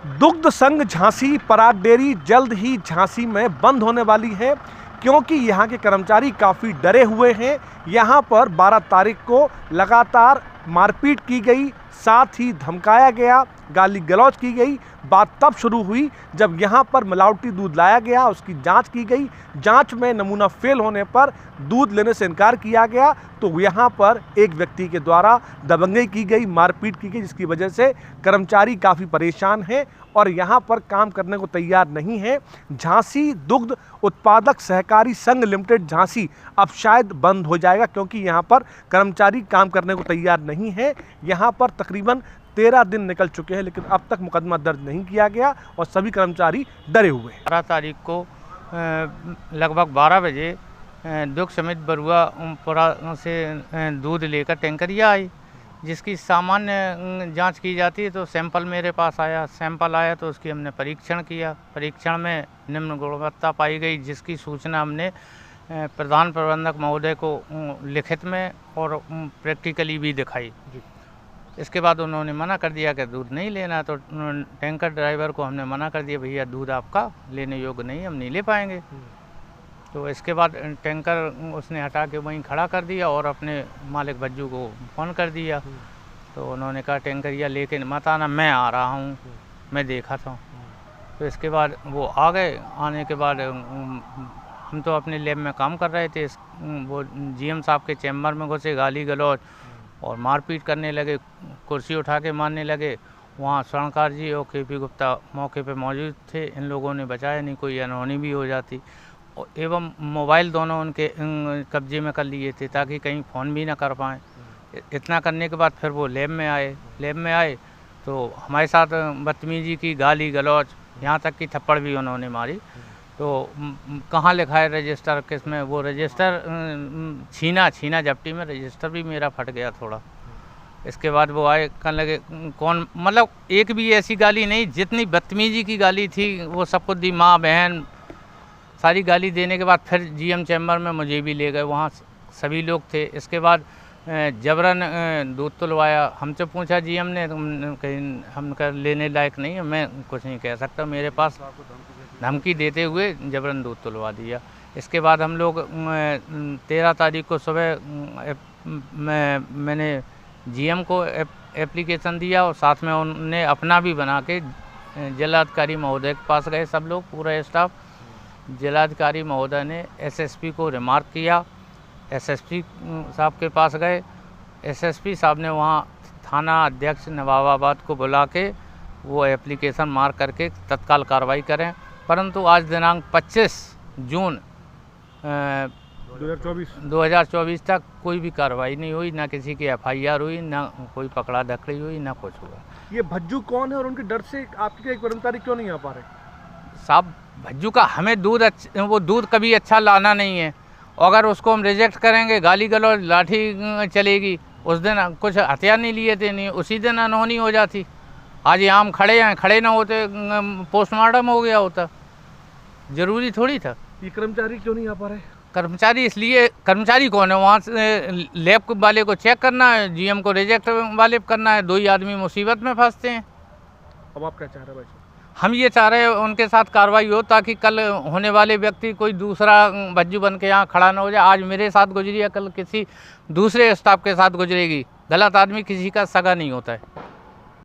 दुग्ध संघ झांसी पराग डेयरी जल्द ही झांसी में बंद होने वाली है, क्योंकि यहाँ के कर्मचारी काफ़ी डरे हुए हैं। यहाँ पर 12 तारीख को लगातार मारपीट की गई, साथ ही धमकाया गया, गाली गलौज की गई। बात तब शुरू हुई जब यहाँ पर मिलावटी दूध लाया गया, उसकी जांच की गई। जांच में नमूना फेल होने पर दूध लेने से इनकार किया गया, तो यहाँ पर एक व्यक्ति के द्वारा दबंगई की गई, मारपीट की गई, जिसकी वजह से कर्मचारी काफ़ी परेशान हैं और यहाँ पर काम करने को तैयार नहीं है। झांसी दुग्ध उत्पादक सहकारी संघ लिमिटेड झांसी अब शायद बंद हो जाएगा, क्योंकि यहाँ पर कर्मचारी काम करने को तैयार नहीं है। यहाँ पर तकरीबन 13 दिन निकल चुके हैं, लेकिन अब तक मुकदमा दर्ज नहीं किया गया और सभी कर्मचारी डरे हुए हैं। 12 तारीख को लगभग 12 बजे दुग्ध समित बरुआ से दूध लेकर टैंकरिया आई, जिसकी सामान्य जांच की जाती है। तो सैंपल मेरे पास आया, सैंपल आया तो उसकी हमने परीक्षण किया। परीक्षण में निम्न गुणवत्ता पाई गई, जिसकी सूचना हमने प्रधान प्रबंधक महोदय को लिखित में और प्रैक्टिकली भी दिखाई। इसके बाद उन्होंने मना कर दिया कि दूध नहीं लेना, तो टैंकर ड्राइवर को हमने मना कर दिया, भैया दूध आपका लेने योग्य नहीं, हम नहीं ले पाएंगे। तो इसके बाद टैंकर उसने हटा के वहीं खड़ा कर दिया और अपने मालिक भज्जू को फ़ोन कर दिया। तो उन्होंने कहा टैंकरिया लेके मत आना, मैं आ रहा हूँ, मैं देखा था। तो इसके बाद वो आ गए। आने के बाद हम तो अपने लैब में काम कर रहे थे, वो जीएम साहब के चैम्बर में घुसे, गाली गलौज और मारपीट करने लगे, कुर्सी उठा के मारने लगे। वहाँ स्वर्णकार जी और केपी गुप्ता मौके पे मौजूद थे। इन लोगों ने बचाया, नहीं कोई अनहोनी भी हो जाती। एवं मोबाइल दोनों उनके कब्जे में कर लिए थे, ताकि कहीं फ़ोन भी ना कर पाएँ। इतना करने के बाद फिर वो लैब में आए तो हमारे साथ बदतमीजी की, गाली गलौज, यहाँ तक कि थप्पड़ भी उन्होंने मारी। तो कहाँ लिखा है रजिस्टर, किस में, वो रजिस्टर छीना झपटी में रजिस्टर भी मेरा फट गया थोड़ा। इसके बाद वो आए, कहने लगे कौन, मतलब एक भी ऐसी गाली नहीं, जितनी बदतमीजी की गाली थी वो सबको दी, माँ बहन सारी गाली देने के बाद फिर जीएम चैम्बर में मुझे भी ले गए, वहाँ सभी लोग थे। इसके बाद जबरन दूध तुलवाया। हमसे पूछा जीएम ने, कहीं हम कर लेने लायक नहीं है, मैं कुछ नहीं कह सकता, मेरे पास धमकी देते हुए जबरन दूध तुलवा दिया। इसके बाद हम लोग 13 तारीख को सुबह मैंने जीएम को एप्लीकेशन दिया और साथ में उन्होंने अपना भी बना के जिलाधिकारी महोदय के पास गए, सब लोग, पूरा स्टाफ। जिलाधिकारी महोदय ने एसएसपी को रिमार्क किया, एसएसपी साहब के पास गए। एसएसपी साहब ने वहाँ थाना अध्यक्ष नवाबाबाद को बुला के वो एप्लीकेशन मार्क करके तत्काल कार्रवाई करें, परंतु आज दिनांक 25 जून 2024 तक कोई भी कार्रवाई नहीं हुई, ना किसी की एफआईआर हुई, ना कोई पकड़ा धकड़ी हुई, ना कुछ हुआ। ये भज्जू कौन है और उनके डर से आपके कर्मचारी क्यों नहीं आ पा रहे? साहब, भज्जू का हमें वो दूध कभी अच्छा लाना नहीं है। अगर उसको हम रिजेक्ट करेंगे, गाली गलौज, लाठी चलेगी। उस दिन कुछ हथियार नहीं लिए थे, नहीं उसी दिन अनहोनी हो जाती। आज यहाँ हम खड़े हैं, खड़े ना होते पोस्टमार्टम हो गया होता, ज़रूरी थोड़ी था। ये कर्मचारी क्यों नहीं आ पा रहे? कर्मचारी इसलिए, कर्मचारी कौन है, वहाँ से लैब वाले को चेक करना है, जीएम को रिजेक्ट वाले करना है, 2 ही आदमी मुसीबत में फंसते हैं। अब आप क्या चाह रहे हैं भाई? हम ये चाह रहे हैं उनके साथ कार्रवाई हो, ताकि कल होने वाले व्यक्ति कोई दूसरा भज्जू बन के यहाँ खड़ा ना हो जाए। आज मेरे साथ गुजरी है, कल किसी दूसरे स्टाफ के साथ गुजरेगी। गलत आदमी किसी का सगा नहीं होता है।